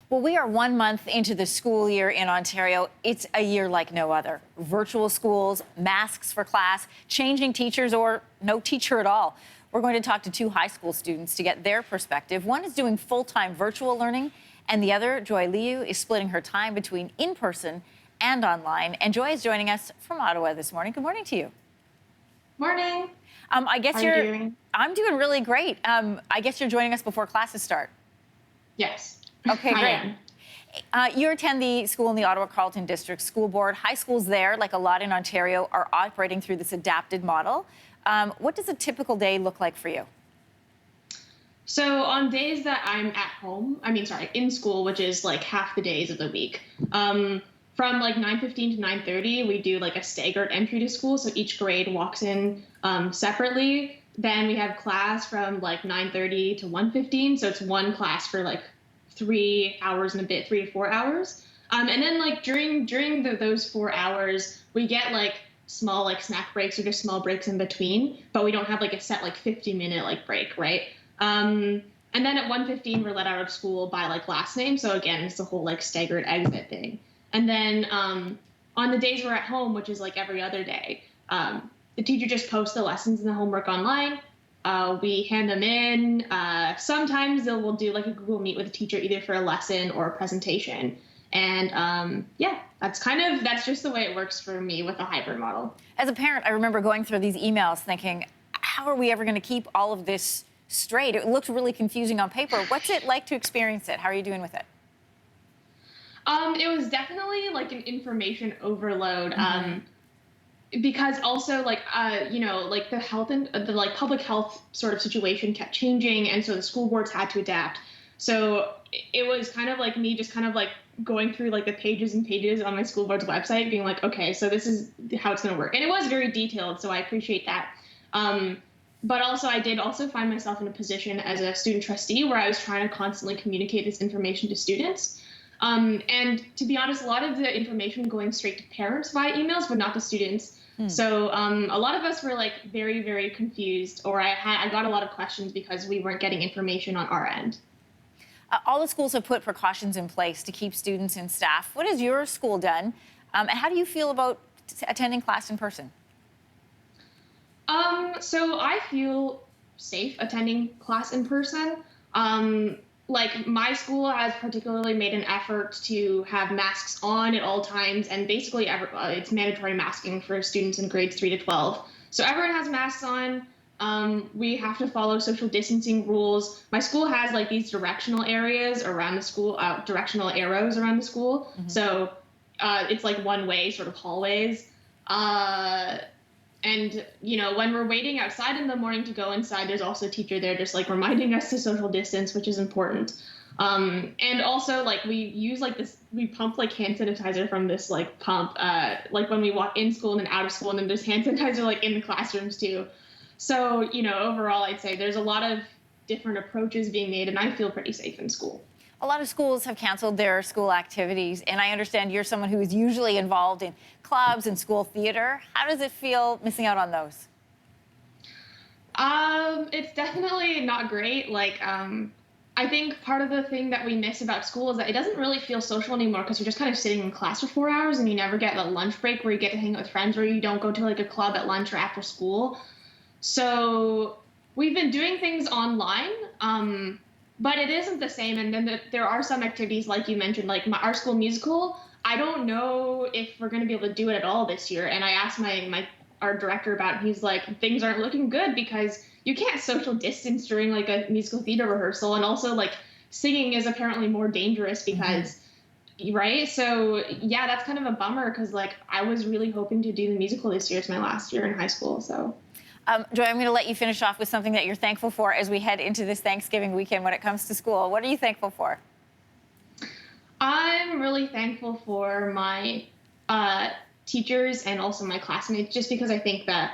Well, we are 1 month into the school year in Ontario. It's a year like no other. Virtual schools, masks for class, changing teachers, or no teacher at all. We're going to talk to two high school students to get their perspective. One is doing full-time virtual learning, and the other, Joy Liu, is splitting her time between in-person and online. And Joy is joining us from Ottawa this morning. Good morning to you. Morning. I guess How are you doing? I'm doing really great. I guess you're joining us before classes start. Yes. Okay, I great. am. You attend the school in the Ottawa Carleton District School Board. High schools there, like a lot in Ontario, are operating through this adapted model. What does a typical day look like for you? So on days that I'm at home, in school, which is like half the days of the week, from like 9:15 to 9:30, we do like a staggered entry to school. So each grade walks in separately. Then we have class from like 9:30 to 1:15. So it's one class for like 3 hours and a bit, 3 to 4 hours. And then like during those 4 hours, we get like small like snack breaks or just small breaks in between, but we don't have like a set like 50-minute like break, right? And then at 1:15, we're let out of school by like last name. So again, it's the whole like staggered exit thing. And then on the days we're at home, which is like every other day, the teacher just posts the lessons and the homework online. We hand them in. Sometimes we'll do like a Google Meet with a teacher, either for a lesson or a presentation. And yeah, that's just the way it works for me with a hybrid model. As a parent, I remember going through these emails thinking, how are we ever going to keep all of this straight? It looked really confusing on paper. What's it like to experience it? How are you doing with it? It was definitely like an information overload. Mm-hmm. Because also like like the health and the like public health sort of situation kept changing, and so the school boards had to adapt. So it was kind of like me just kind of like going through like the pages and pages on my school board's website being like, okay, so this is how it's going to work. And it was very detailed, so I appreciate that. But also I did also find myself in a position as a student trustee where I was trying to constantly communicate this information to students. And to be honest, a lot of the information going straight to parents via emails, but not to students. So a lot of us were like very, very confused, or I got a lot of questions because we weren't getting information on our end. All the schools have put precautions in place to keep students and staff. What has your school done? And how do you feel about attending class in person? So I feel safe attending class in person. Like my school has particularly made an effort to have masks on at all times, and basically it's mandatory masking for students in grades 3 to 12. So everyone has masks on. We have to follow social distancing rules. My school has like these directional areas around the school, directional arrows around the school. Mm-hmm. So it's like one way sort of hallways. And, when we're waiting outside in the morning to go inside, there's also a teacher there just like reminding us to social distance, which is important. And also like we use like this, we pump like hand sanitizer from this like pump, like when we walk in school and then out of school, and then there's hand sanitizer like in the classrooms too. So, overall, I'd say there's a lot of different approaches being made, and I feel pretty safe in school. A lot of schools have canceled their school activities, and I understand you're someone who is usually involved in clubs and school theater. How does it feel missing out on those? It's definitely not great. Like, I think part of the thing that we miss about school is that it doesn't really feel social anymore, because you're just kind of sitting in class for 4 hours and you never get a lunch break where you get to hang out with friends, or you don't go to like a club at lunch or after school. So we've been doing things online, but it isn't the same. And then there are some activities, like you mentioned, like our school musical. I don't know if we're going to be able to do it at all this year. And I asked our director about it. He's like, things aren't looking good because you can't social distance during like a musical theater rehearsal. And also like singing is apparently more dangerous because, right? So yeah, that's kind of a bummer, because like I was really hoping to do the musical this year. It's my last year in high school, so. Joy, I'm going to let you finish off with something that you're thankful for as we head into this Thanksgiving weekend when it comes to school. What are you thankful for? I'm really thankful for my teachers and also my classmates, just because I think that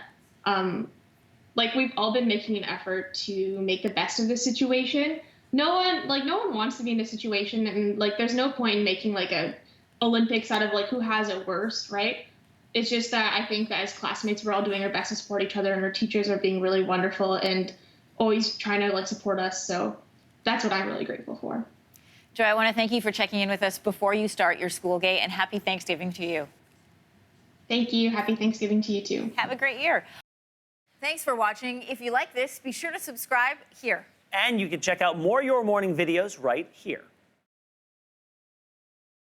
like we've all been making an effort to make the best of this situation. No one wants to be in this situation, and like there's no point in making like a Olympics out of like who has it worse, right? It's just that I think that as classmates, we're all doing our best to support each other, and our teachers are being really wonderful and always trying to like support us. So that's what I'm really grateful for. Joy, I want to thank you for checking in with us before you start your school day, and happy Thanksgiving to you. Thank you. Happy Thanksgiving to you too. Have a great year. Thanks for watching. If you like this, be sure to subscribe here. And you can check out more Your Morning videos right here.